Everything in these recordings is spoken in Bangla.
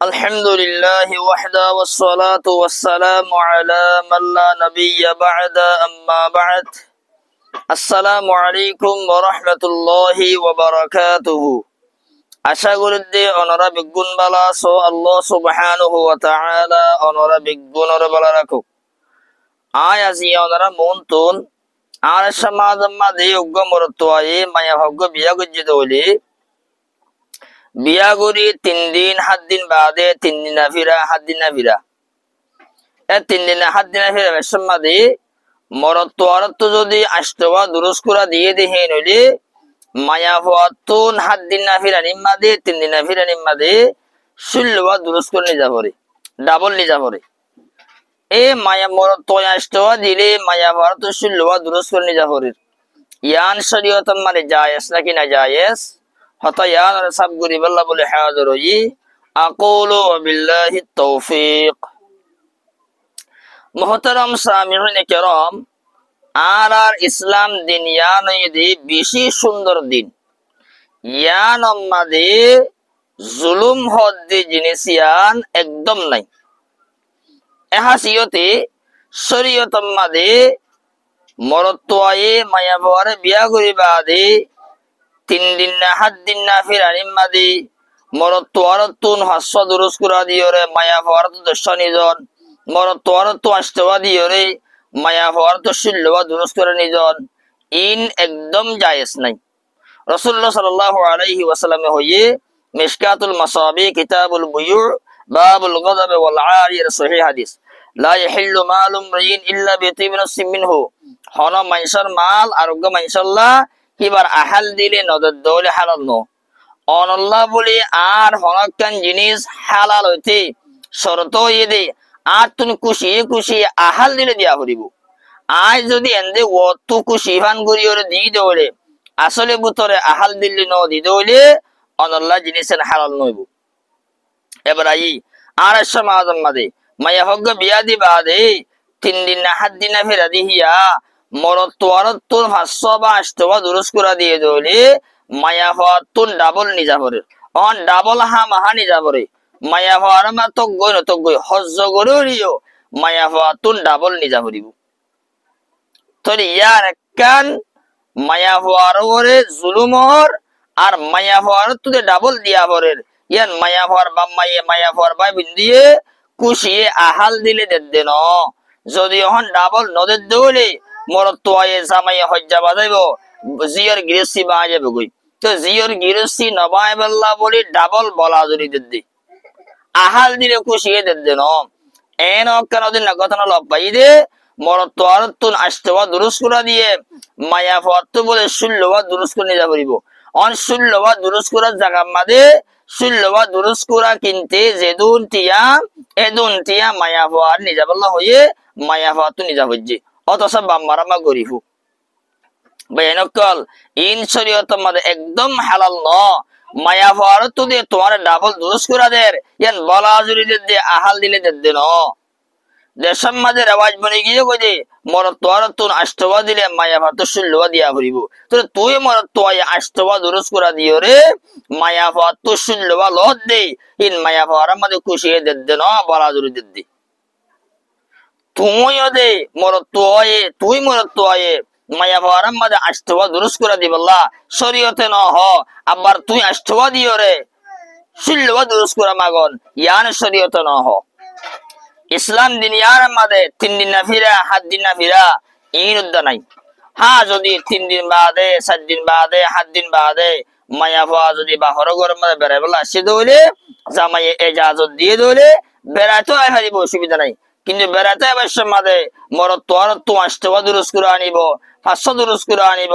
الحمد لله وحده والصلاة والسلام على من لا نبي بعد أما بعد السلام عليكم ورحمة الله وبركاته আশা করি যে ওনারা বিজ্ঞান বালা সো আল্লাহ সুবহানাহু ওয়া তাআলা ওনারা বিজ্ঞানের বালা রাখুক আয় আজি ওনারা মনতুন আর সমাজম মাঝে যোগ্য মরতোয়ে মায়া ভাগ্য বিয়া গজ্জিত হইলে বিয়া করি 3 দিন 7 দিন বাদে 3 দিন ফিরা 7 দিন ফিরা এ 3 দিন 7 দিন ফিরা বেশমাদি মরতোয়ারত যদি আষ্টবা দুরুস করা দিয়ে দেহে নইলে মায়া ফাতুন 7 দিন ফিরা নিম্মাদে 3 দিন ফিরা নিম্মাদে শুলবা দুরুস করে নি যাবরে ডাবল নি যাবরে এ মায়া মরতোয়া আষ্টবা দিলে মায়া ফাতুন শুলবা দুরুস করে নি যাবরে ইয়ান শরীয়ত মানে জায়েজ নাকি না জায়েজ হতায়ান আর সব গরিব আল্লাহ বলে হাজির হই আকুলু বিল্লাহি তৌফিক মুহতারাম সামিউন কিরাম আর ইসলাম দিন ইয়ানইদি বেশি সুন্দর দিন ইয়ান আমাদে জুলুম হদ্দি জিনিস ইয়ান একদম নাই এহাসিয়তে শরীয়ত আমাদে মরতোয়ে মায়াবরে বিয়া করিবা দে 3 দিন না 7 দিন না ফিরানি মাদি মরতোয়ারতুন হাসা দুরুস কুরা দিয়রে মায়া ফারত দশনিজন মরতোয়ারতু আষ্টবা দিয়রে মায়া ফারত শিল্লবা দুরুস করে নিজন ইন একদম জায়েজ নাই রাসূলুল্লাহ সাল্লাল্লাহু আলাইহি ওয়াসাল্লামে হইয়ে মিশকাতুল মাসাবি কিতাবুল বুয়ু বাবুল গযব ওয়াল আরির সহিহ হাদিস লা ইয়াহিল্লু মালুম রাইন ইল্লা বিতিবিন সিমিনহু হন মাইসার মাল আরোগ্য মাইসাল্লাহ এবার আহাল দিলে নদর দৌলে হালাল নো অনল্লাহ বলি আর হনকান জিনিস হালাল হইতে শরত হইয়ে দে আর তুমি খুশি আহাল দিলে দিয়া করিব আজ যদি এন্দে অত খুশি ভান করি ওরে দি দৌলে আসলে বুতরে আহাল দিল্লি ন দি দৌলে অনল্লাহ জিনিসের হালাল নইব এবার আই আর সমাজম মাদে মায়া হগ্গ বিয়া দিবা দে 3 দিন না 7 দিন ফেরা দিহিয়া মরতোয়ারতুন হাসা বা আষ্টবা দুরুস করা দিয়ে দইলে মায়া ফাতুন ডাবল নি যাবরে অন ডাবল হা মাহা নি যাবরে মায়া ফারামা তো গই হজ্জ গরিও মায়া ফাতুন ডাবল নি যাবরিব তরি ইয়ার কান মায়া ফারওরে জুলুমর আর মায়া ফারতুতে ডাবল দিয়া বরের ইয়ান মায়া ফার বাম্মায়ে মায়া ফার বাই বিন্দিয়ে কুশিয়ে আহাল দিলে দেন যদি হন ডাবল নদের দইলে মরতোয়ে জামাই হজ্জা বাজাইব জিয়র গিরসি বাজাবে গই তো জিয়র গিরসি নবাই বল্লা বলি ডাবল বলা জরি দিদি আহাল দিলে খুশিয়ে দেন এন অকান দিন গতন লবাই দে মরতোয়ারতুন আষ্টবা দুরুস করা দিয়ে মায়া ফাতু বলে শুল্লবা দুরুস করে নিয়ে যাবরিব অন শুল্লবা দুরুস করার জায়গা মাদে শুল্লবা দুরুস করা কিনতে যেদুন টিয়া মায়া ফার নিজাবল্লা হয়ে মায়া ফাতু নিজা হজ্জি অথচ বাম্মারামা গরিহু বেনকল ইন শরীয়ত মাদে একদম হালাল ন মায়া ফারত দিয়ে তোমার ডাবল দুরুস করা দের ইয়ান বলা জুরি দে আহাল দিলে দে ন দেশম মাদে রেওয়াজ বনে গিয়ে কই মরতোয়ারতুন আষ্টবা দিলে মায়া ফাতু শুল্লবা দিয়া ভরিব তো তুই মরতোয়া আষ্টবা দুরুস করা দিও রে মায়া ফাতু শুল্লবা লত দে ইন মায়া ফারাম মাদে খুশিয়ে দে ন বলা জুরি দে তুমিও দে তুই মরতোয়ে মায়া ফারাম মাদে আষ্টবা দুরুস করে দিবল্লা শরীয়তে ন হ আবার তুই আষ্টবা দিও রে শুল্লবা দুরুস করে মাগন ইয়ান শরীয়তে ন হ ইসলাম দিন ইয়ার মাদে 3 দিন না ফিরা 7 দিন না ফিরা ইন উদ্দা নাই হ্যাঁ যদি 3 দিন বাদে 7 দিন বাদে 7 দিন বাদে মায়া ফা যদি বাহর গরম মাদে বেড়াই বলা আসে দইলে জামাইয়ে ইজাজত দিয়ে দইলে বেড়াইতে আই হারিব অসুবিধা নাই কিন্তু বেড়াতে অবশ্য মাদে মরতোয়ারতু আষ্টবা দুরুস করে আনিব 500 দুরুস করে আনিব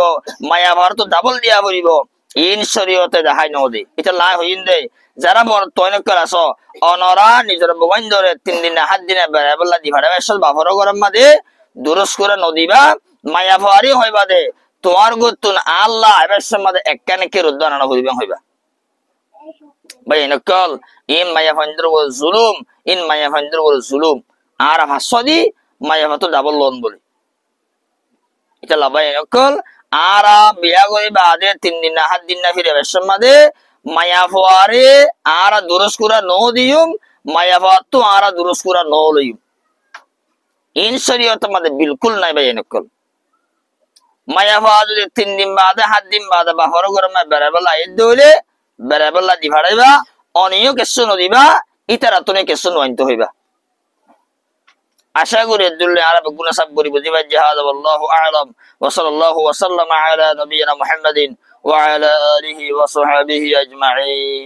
মায়া ভারত ডাবল দিয়া ভরিব ইন শরীয়তে দেখাই নদে এটা লাই হইন দে যারা মরতোয়ন করাছ অনরা নিজের বগাইন ধরে 3 দিন 7 দিনে বেড়াই বলা দি ভাড়া আসল বাফর গরম মাদে দুরুস করে নদিবা মায়া ভারি হইবা দে তোমার গুতুন আল্লাহ অবশ্য মাদে একখানে কে রুদ্দানা হইবা হইবা ভাই নকল ইন মায়া ফান্দ্র জুলুম ইন মায়া ফান্দ্র জুলুম আর হাসদি মায়া ফাতু ডাবল লোন বলে এটা লাভাই নকল আর বিয়া করিবা আদে 3 দিন না 7 দিন না ফিরে বেশম মাদে মায়া ফোয়ারে আরা দুরস্কুরা নো দিয়ুম মায়া ফাতু আরা দুরস্কুরা নো লইয়ুম ইন শরীয়ত মধ্যে বিলকুল নাই ভাই এনেকল মায়া ফাওয়া যদি 3 দিন বাদে 7 দিন বাদে বা হরগরমে বেড়াবেলা এদ হইলে বেড়াবেলা দি ভাড়াইবা অনিয় কেসু নদিবা ইতারা তুমি কেসু নয়ন্ত হইবা আশা করি দুল্লে আরব গুনাহ সব করি বুঝিবা জিহাদ আল্লাহু আ'লাম ওয়া সাল্লাল্লাহু ওয়া সাল্লামা আলা নবিয়িনা মুহাম্মাদিন ওয়া আলা আলিহি ওয়া সাহবিহি আজমাইন।